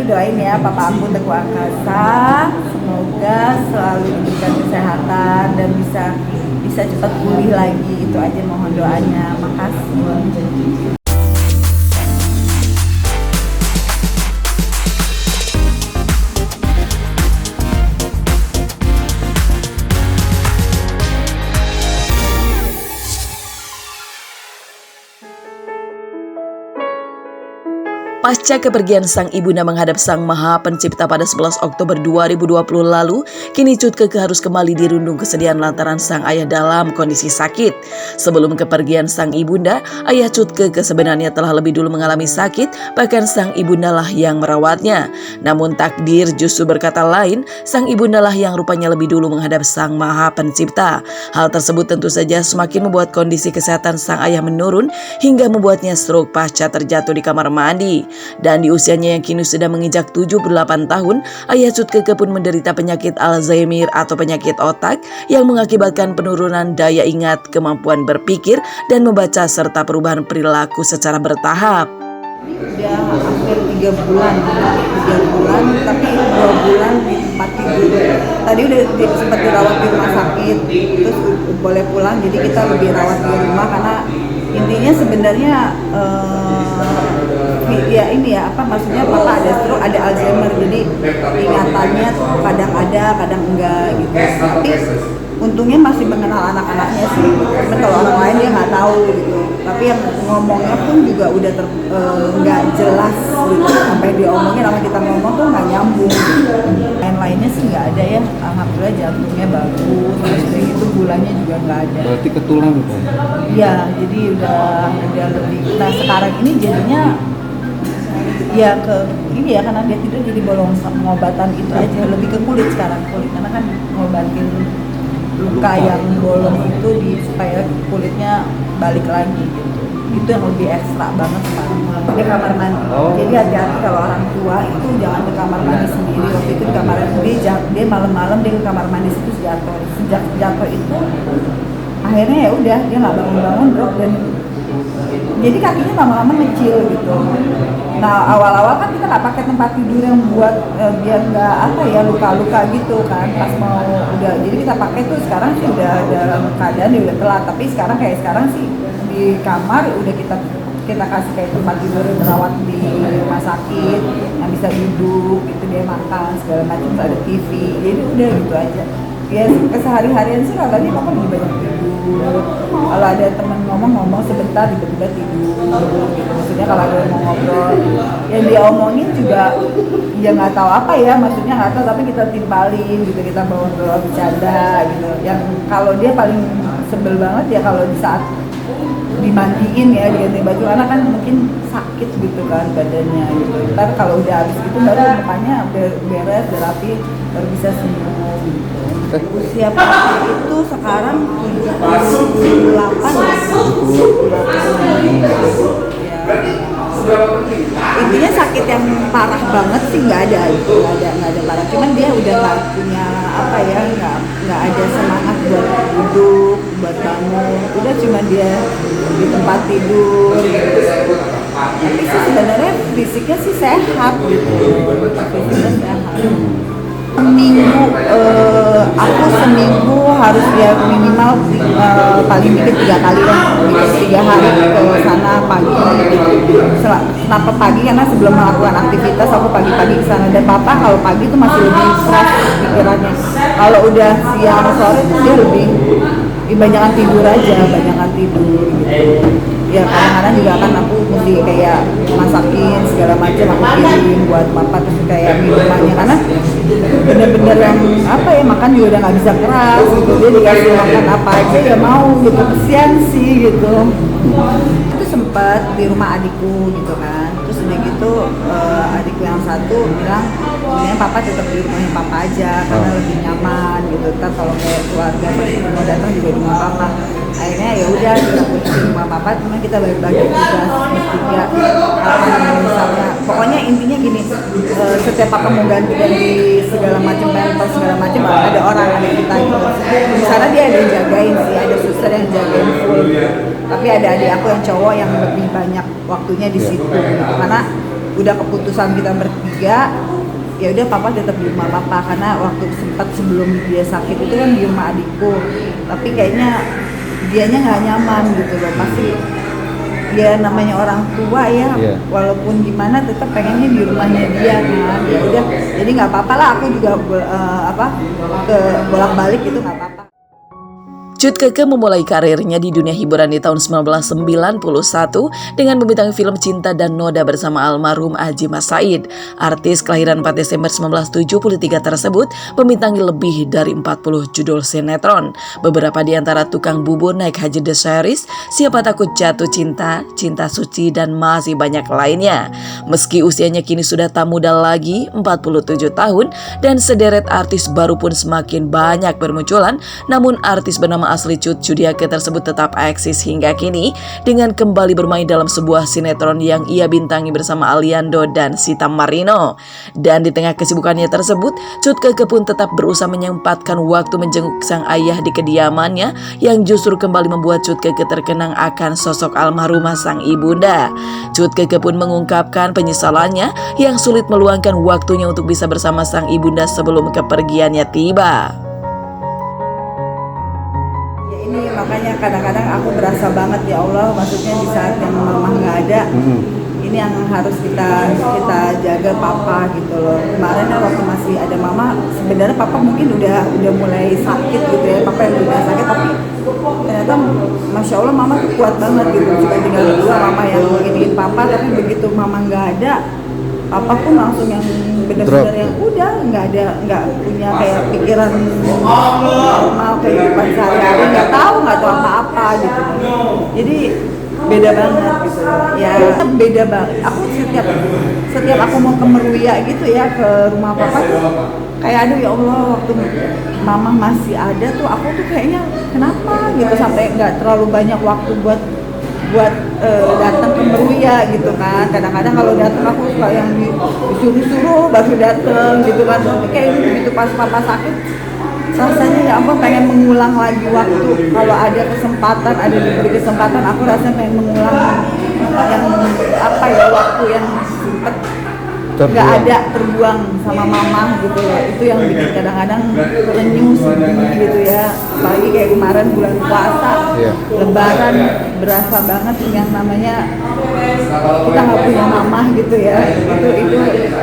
doain ya papa aku Teguh Angkasa, semoga selalu diberikan kesehatan dan bisa cepat pulih lagi. Itu aja mohon doanya. Makasih. Pasca kepergian sang ibunda menghadap Sang Maha Pencipta pada 11 Oktober 2020 lalu, kini Cut Keke harus kembali dirundung kesedihan lantaran sang ayah dalam kondisi sakit. Sebelum kepergian sang ibunda, ayah Cut Keke sebenarnya telah lebih dulu mengalami sakit, bahkan sang ibunda lah yang merawatnya. Namun takdir justru berkata lain, sang ibunda lah yang rupanya lebih dulu menghadap Sang Maha Pencipta. Hal tersebut tentu saja semakin membuat kondisi kesehatan sang ayah menurun hingga membuatnya stroke pasca terjatuh di kamar mandi. Dan di usianya yang kini sudah menginjak 78 tahun, ayah Cut Keke pun menderita penyakit Alzheimer atau penyakit otak yang mengakibatkan penurunan daya ingat, kemampuan berpikir, dan membaca serta perubahan perilaku secara bertahap. Udah hampir 3 bulan, tapi 2 bulan di tempat tidur. Tadi udah sempat dirawat di rumah sakit, terus boleh pulang, jadi kita lebih rawat di rumah karena intinya sebenarnya maksudnya papa ada stroke, ada Alzheimer, jadi ingatannya tuh kadang ada, kadang enggak gitu. Tapi untungnya masih mengenal anak-anaknya sih. Cuman kalau orang lain dia nggak tahu gitu. Tapi yang ngomongnya pun juga udah nggak jelas gitu. Sampai dia omongin sama kita ngomong tuh nggak nyambung. Lain-lainnya sih nggak ada ya. Alhamdulillah jantungnya bagus. Terus itu gulanya juga nggak ada. Berarti ke tulang gitu? Iya, jadi udah lebih. Nah sekarang ini jadinya ya karena dia tidur jadi bolong pengobatan itu aja, lebih ke kulit sekarang, karena kan ngobatin luka yang bolong itu supaya kulitnya balik lagi gitu. Itu yang lebih ekstra banget sekarang. Di kamar mandi. Jadi hati-hati kalau orang tua itu jangan ke kamar mandi sendiri. Waktu itu di kamar mandi dia malam-malam dia ke kamar mandi itu jatuh. Sejak jatuh itu akhirnya ya udah dia nggak bangun-bangun drop dan jadi kakinya lama-lama ngecil gitu. Nah awal-awal kan kita nggak pakai tempat tidur yang buat biar nggak luka-luka gitu kan. Pas mau udah jadi kita pakai tuh sekarang sih udah dalam keadaan dia udah telat. Tapi sekarang sih di kamar udah kita kasih kayak tempat tidur merawat di rumah sakit yang bisa duduk gitu, dia makan segala macam, ada TV, jadi udah gitu aja. Ya kesehari-harian sih kalau dia papa lebih banyak tidur. Kalau ada teman ngomong sebentar tiba-tiba tidur gitu. Maksudnya kalau ada yang mau ngobrol yang dia omongin juga ya nggak tahu apa ya, maksudnya nggak tahu tapi kita timpalin gitu, kita bawa bercanda gitu. Yang kalau dia paling sebel banget ya kalau di saat dimandiin ya, diganti baju, karena kan mungkin sakit gitu kan badannya gitu. Ntar kalau udah habis itu baru mukanya beres, udah rapi, baru bisa senyum gitu. Usia papa itu sekarang 78 ya. Intinya sakit yang parah banget sih nggak ada parah. Cuman dia udah nggak punya nggak ada semangat buat duduk, buat bangun. Udah cuma dia di tempat tidur. Tapi sih sebenarnya fisiknya sih sehat gitu. Fisiknya sehat. Seminggu harus dia minimal paling dikit 3 kali lah, 3 hari ke sana pagi. Kenapa pagi? Karena sebelum melakukan aktivitas aku pagi-pagi ke sana, dan papa kalau pagi itu masih lebih fresh pikirannya. Kalau udah siang sore itu dia lebih banyakan tidur gitu. Ya kadang-kadang juga kan aku mesti kayak masakin segala macam, aku kirim buat papa, terus kayak minumannya, karena bener-bener yang makan juga udah nggak bisa keras gitu. Dia dikasih makan apa aja ya mau gitu, kesian sih gitu. Itu sempat di rumah adikku gitu kan, terus udah gitu adikku yang satu bilang sebenarnya papa tetap di rumahnya papa aja karena lebih nyaman gitu. Ntar kalau kayak keluarga mau datang juga di rumah papa. Akhirnya ya udah kita putus di rumah papa, cuma kita bagi tugas bertiga. Misalnya pokoknya intinya gini, setiap papa mau ganti segala macam mentor segala macam, ada orang ada kita gitu. Di sana dia ada yang jagain sih, ada suster yang jagain full. Tapi ada adik aku yang cowok yang lebih banyak waktunya di situ gitu. Karena udah keputusan kita bertiga, ya udah papa tetap di rumah papa, karena waktu sempat sebelum dia sakit itu kan di rumah adikku, tapi kayaknya dianya nggak nyaman gitu loh, pasti dia namanya orang tua ya, walaupun gimana tetap pengennya di rumahnya dia kan, ya udah jadi nggak apa-apa lah, aku juga ke bolak-balik itu nggak apa-apa. Cut Keke memulai karirnya di dunia hiburan di tahun 1991 dengan membintangi film Cinta dan Noda bersama almarhum Adjie Mas Said. Artis kelahiran 4 Desember 1973 tersebut membintangi lebih dari 40 judul sinetron. Beberapa di antara Tukang Bubur Naik Haji The Series, Siapa Takut Jatuh Cinta, Cinta Suci, dan masih banyak lainnya. Meski usianya kini sudah tak muda lagi, 47 tahun, dan sederet artis baru pun semakin banyak bermunculan, namun artis bernama asli Cut Chudiake tersebut tetap eksis hingga kini dengan kembali bermain dalam sebuah sinetron yang ia bintangi bersama Aliando dan Sita Marino. Dan di tengah kesibukannya tersebut, Cut Keke pun tetap berusaha menyempatkan waktu menjenguk sang ayah di kediamannya yang justru kembali membuat Cut Keke terkenang akan sosok almarhumah sang ibunda. Cut Keke pun mengungkapkan penyesalannya yang sulit meluangkan waktunya untuk bisa bersama sang ibunda sebelum kepergiannya tiba. Ini makanya kadang-kadang aku berasa banget, ya Allah, maksudnya di saat yang mama nggak ada, ini yang harus kita jaga papa gitu loh. Kemarin waktu masih ada mama, sebenarnya papa mungkin udah mulai sakit gitu ya, papa yang udah sakit, tapi ternyata masya Allah mama tuh kuat banget gitu, cuma tinggal berdua, mama yang ingin papa, tapi begitu mama nggak ada, papa pun langsung yang benar-benar yang udah nggak punya kayak pikiran normal kehidupan sehari-hari, nggak tahu apa-apa gitu. Jadi beda banget gitu ya, beda banget. Aku setiap aku mau ke Meruya gitu ya, ke rumah papa tuh kayak aduh ya Allah, waktu mama masih ada tuh aku tuh kayaknya kenapa gitu, sampai nggak terlalu banyak waktu buat datang ke Meruya gitu kan. Kadang-kadang kalau datang aku suka yang disuruh-suruh baru datang gitu kan. Tapi kayak begitu pas papa sakit, rasanya ya ampun pengen mengulang lagi waktu. Kalau ada kesempatan, ada diberi kesempatan, aku rasanya pengen mengulang yang waktu yang sempet nggak ada terbuang sama mama gitu loh. Itu yang bikin kadang-kadang renyuh gitu ya, apalagi kayak kemarin bulan puasa, lebaran, berasa banget yang namanya kita nggak punya mama gitu ya.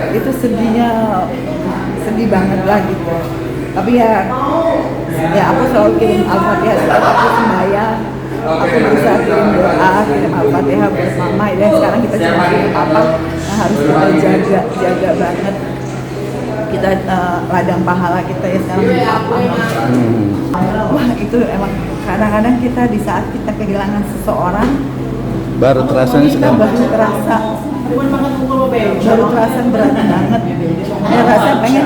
Itu sedih banget lah gitu. Tapi ya aku selalu kirim Al-Fatihah setiap aku sembahyang, aku berusaha kirim doa, kirim Al-Fatihah buat mama. Dan sekarang kita cuma punya papa, harus kita jaga banget. Kita ladang pahala kita ya sekarang punya papa. Wah, itu emang kadang-kadang kita di saat kita kehilangan seseorang baru terasa berat banget. Ya rasanya pengen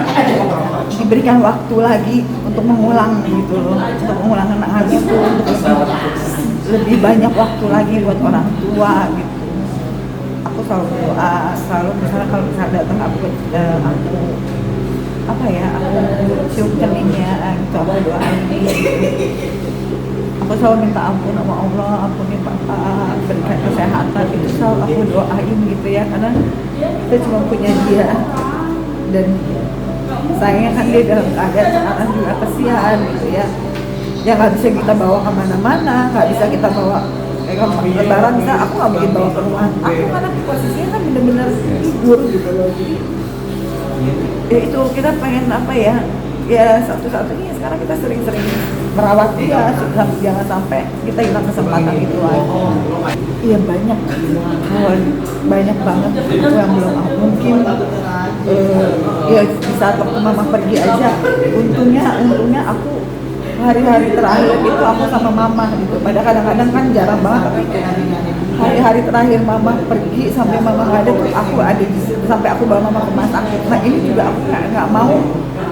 diberikan waktu lagi untuk mengulang gitu loh, untuk mengulang kenangan itu, untuk lebih banyak waktu lagi buat orang tua gitu. Aku selalu berdoa, misalnya kalau datang aku cium keningnya gitu, aku doain. Aku selalu minta ampun sama Allah, ampuni papa, berikan kesehatan, itu selalu aku doain gitu ya, karena kita cuma punya dia, dan sayangnya kan dia dalam keadaan sekarang juga kesian gitu ya, nggak bisa kita bawa kemana-mana, nggak bisa kita bawa kayak lebaran, bisa aku nggak mungkin bawa ke rumah aku karena posisinya kan benar-benar tidur gitu loh. Jadi ya itu kita pengen ya satu-satunya sekarang kita sering-sering merawat dia, jangan sampai kita hilang kesempatan itu lagi. Iya banyak banget itu yang belum aku mungkin ya di saat waktu mama pergi aja, untungnya aku hari-hari terakhir itu aku sama mama gitu. Padahal kadang-kadang kan jarang banget, tapi hari-hari terakhir mama pergi sampai mama nggak ada tuh aku ada di situ, sampai aku bawa mama ke rumah sakit. Nah ini juga aku nggak mau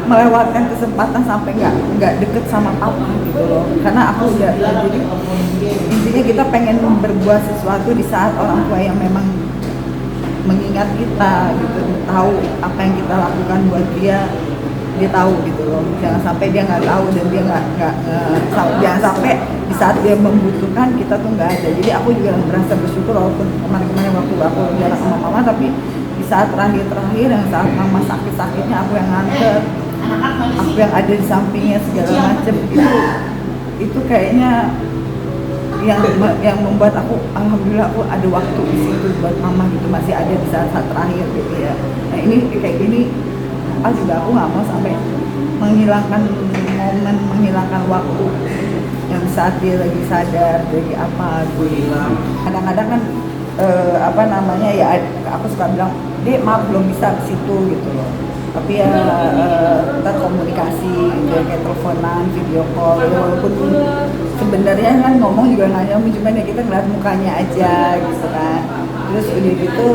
melewatkan kesempatan sampai nggak deket sama papa gitu loh, karena aku udah jadi intinya kita pengen berbuat sesuatu di saat orang tua yang memang mengingat kita gitu, tahu apa yang kita lakukan buat dia tahu gitu loh. Jangan sampai dia nggak tahu dan dia jangan sampai di saat dia membutuhkan kita tuh nggak ada. Jadi aku juga merasa bersyukur walaupun kemarin waktu aku jalan sama mama, tapi di saat terakhir yang saat mama sakit-sakitnya aku yang nganter, aku yang ada di sampingnya segala macem, itu kayaknya yang membuat aku alhamdulillah aku ada waktu di situ buat mama gitu, masih ada di saat-saat terakhir gitu ya. Nah ini kayak gini apa juga aku nggak mau sampai menghilangkan momen, menghilangkan waktu yang saat dia lagi sadar dari apa gitu. Kadang-kadang kan apa namanya ya, aku suka bilang dek maaf belum bisa ke situ gitu loh, tapi ya kita komunikasi gitu ya, kayak teleponan, video call ya, walaupun sebenarnya kan ngomong juga nggak nyambung, cuman ya kita ngeliat mukanya aja gitu kan. Terus udah gitu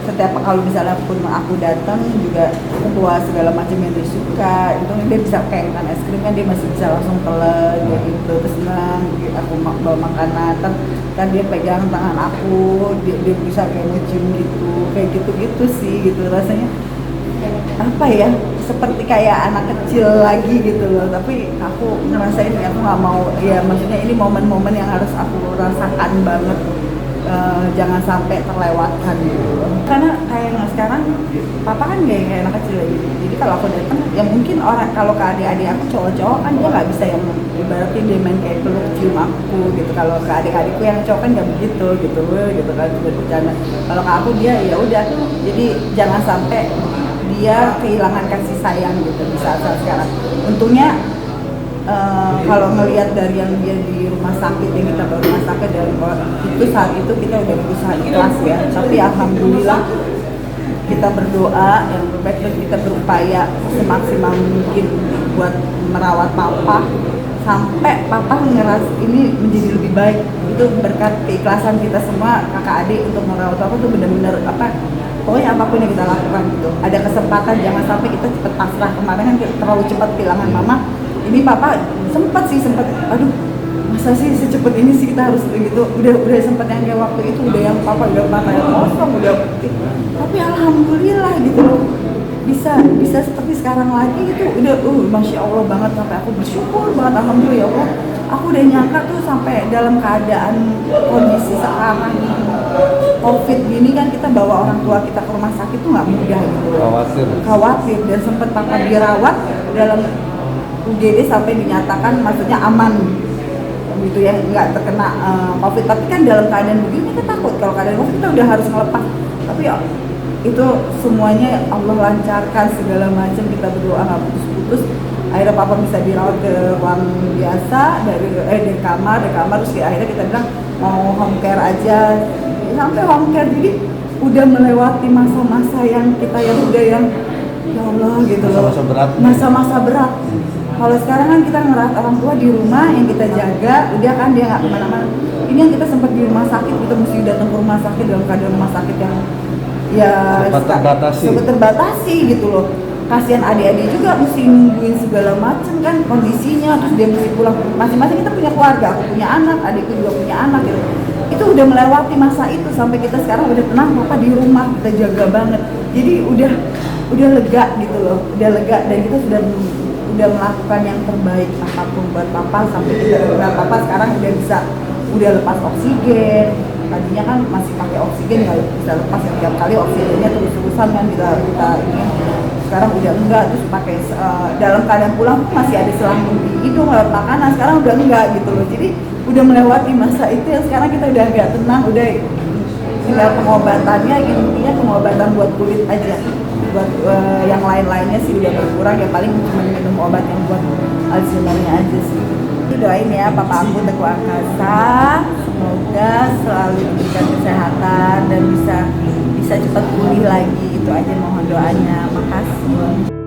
setiap kalau misalnya pun aku datang juga buat segala macam yang dia suka, itu dia bisa kayak makan es krim kan dia masih bisa langsung telan kayak gitu, terus senang gitu, aku bawa makanan kan dia pegang tangan aku, dia bisa kayak ngecium gitu, kayak gitu sih gitu rasanya apa ya, seperti kayak anak kecil lagi gitu loh. Tapi aku ngerasain aku nggak mau ya, maksudnya ini momen-momen yang harus aku rasakan banget. Jangan sampai terlewatkan gitu. Karena kayak sekarang papa kan kayak anak kecil gitu. Jadi kalau aku datang ya mungkin orang, kalau ke adik-adik aku cowok-cowok kan dia nggak bisa yang ibaratnya dia main kayak peluk cium aku gitu. Kalau ke adik-adikku yang cowok kan nggak begitu gitu kan, sudah bercanda. Kalau ke aku dia ya udah. Jadi jangan sampai dia kehilangan kasih sayang gitu di saat-saat sekarang. Untungnya kalau ngelihat dari yang dia di rumah sakit, yang kita bawa rumah sakit dari itu, saat itu kita udah berusaha ikhlas ya, tapi alhamdulillah kita berdoa yang terbaik dan kita berupaya semaksimal mungkin buat merawat papa sampai papa ngeras ini menjadi lebih baik. Itu berkat keikhlasan kita semua kakak adik untuk merawat papa tuh benar-benar apa, pokoknya apapun yang kita lakukan gitu. Ada kesempatan jangan sampai kita cepat pasrah. Kemarin kan terlalu cepat kehilangan mama. Ini papa sempat, aduh masa sih secepat ini sih kita harus gitu. Udah sempat yang kayak waktu itu udah yang papa udah matanya kosong udah, tapi alhamdulillah gitu loh bisa seperti sekarang lagi gitu. Udah masya Allah banget, sampai aku bersyukur banget, alhamdulillah ya Allah. Aku udah nyangka tuh sampai dalam keadaan kondisi sekarang COVID gini kan kita bawa orang tua kita ke rumah sakit tuh nggak mudah gitu. Khawatir dan sempat papa dirawat dalam UGD sampai dinyatakan maksudnya aman gitu ya, nggak terkena COVID. Tapi kan dalam keadaan begini kita takut, kalau keadaan COVID kita udah harus ngelepas. Tapi ya itu semuanya Allah lancarkan segala macam, kita berdoa nggak putus-putus. Akhirnya papa bisa dirawat ke ruang biasa dari kamar terus akhirnya kita bilang mau home care aja, sampai home care. Jadi udah melewati masa-masa yang kita yang udah yang ya Allah gitu loh, masa-masa berat. Kalau sekarang kan kita ngerawat orang tua di rumah yang kita jaga, udah kan dia nggak kemana-mana. Ini yang kita sempat di rumah sakit, kita mesti datang ke rumah sakit dalam keadaan rumah sakit yang ya sempat terbatasi gitu loh. Kasihan adik-adik juga mesti nungguin segala macam kan kondisinya, terus dia mesti pulang. Masing-masing kita punya keluarga, aku punya anak, adikku juga punya anak gitu. Itu udah melewati masa itu sampai kita sekarang udah tenang, papa di rumah kita jaga banget. Jadi udah lega gitu loh, udah lega, dan kita sudah melakukan yang terbaik apapun buat papa sampai kita papa sekarang udah lepas oksigen. Tadinya kan masih pakai oksigen nggak bisa lepas, setiap kali oksigennya terus-terusan kan kita ini. Sekarang udah enggak, terus pakai dalam keadaan pulang masih ada selang di hidung lewat makanan, sekarang udah enggak gitu loh. Jadi udah melewati masa itu yang sekarang kita udah agak tenang, udah tinggal pengobatannya, intinya pengobatan buat kulit aja. Buat yang lain-lainnya sih udah berkurang, ya paling cuma minum obat yang buat Alzheimer-nya aja sih. Doain ya papa aku Teguh Angkasa, semoga selalu diberikan kesehatan dan bisa cepat pulih lagi, itu aja mohon doanya. Makasih.